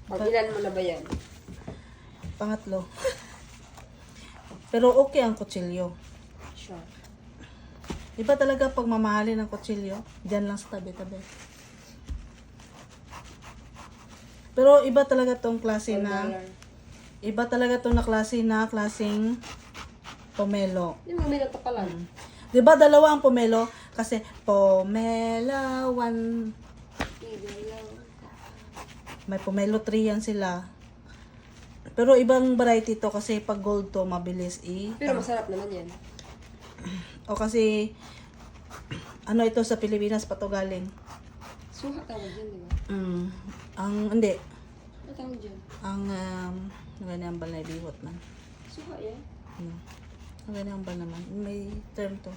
Pag-ilan mo na ba yan? Pangatlo. Pero okay ang kutsilyo. Sure. Iba talaga pag mamahalin ng kutsilyo, dyan lang sa tabi-tabi. Pero iba talaga tong klase na, iba talaga tong na klaseng pomelo. Yung mga minato pa lang. Di ba dalawa ang pomelo? Kasi pomelo 1, may pomelo 3 yan sila. Pero ibang variety to kasi pag gold to mabilis Pero masarap naman yan. O kasi ano ito sa Pilipinas pa to galing. Suha tawag dyan, di ba? Hindi. Ano tawag dyan? Ang ganyan ang balay bihot man. Suha yan? Ang ganyan ang bal naman. May term to.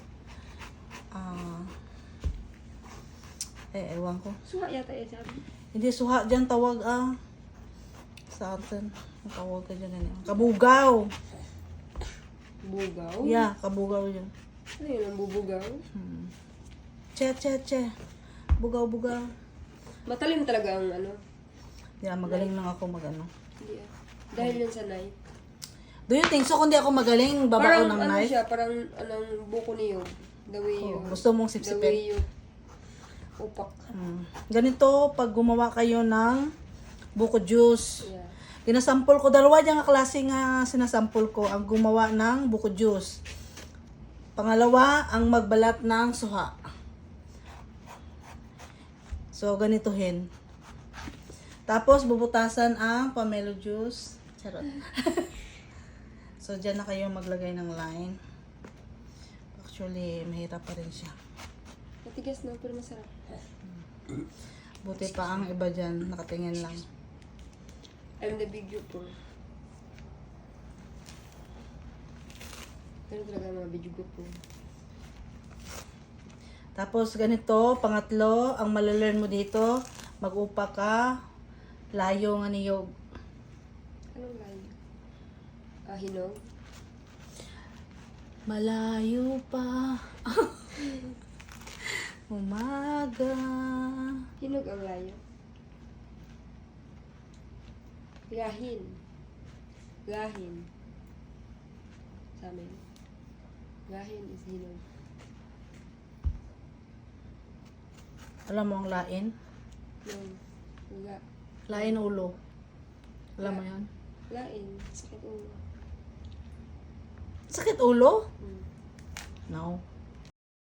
Ewan ko. Suha yata eh, sabi. Hindi suha dyan tawag sa atin. Ang tawag ka dyan. Kabugaw. Bugaw? Yeah, kabugaw yun. Ano yun, ang bubugaw? Che. Bugaw. Matalim talaga ang ano. Yeah, magaling lang ako magano. Hindi ah. Dahil yun sa knife. Do you think so? Kung di ako magaling, babao ng ano knife? siya, parang anong buko niyo. The way you. Gusto mong The way sipsipin. you. Upak. Ganito, pag gumawa kayo ng buko juice. Yeah. Ginasample ko, dalawa dyan nga klase nga sinasample ko ang gumawa ng buko juice. Pangalawa, ang magbalat ng suha. So, ganitohin. Tapos, bubutasan ang pomelo juice. Charot. So, dyan na kayo maglagay ng line. Actually, mahirap pa rin siya. Matigas na, pero masarap. Buti pa ang iba dyan, nakatingin lang. I'm the big grouper. Pero talaga mga big grouper. Tapos ganito, pangatlo, ang malalearn mo dito, mag-upa ka, layo nga niyog. Anong layo? Hinog? Malayo pa. Umaga. Hinog ang layo. Gahin. Sa amin. Gahin is hinog. Alam mo ang lain? Yung uga. Lain ulo. Alam mo yan? Lain. Sakit ulo. Sakit ulo? Hmm. No.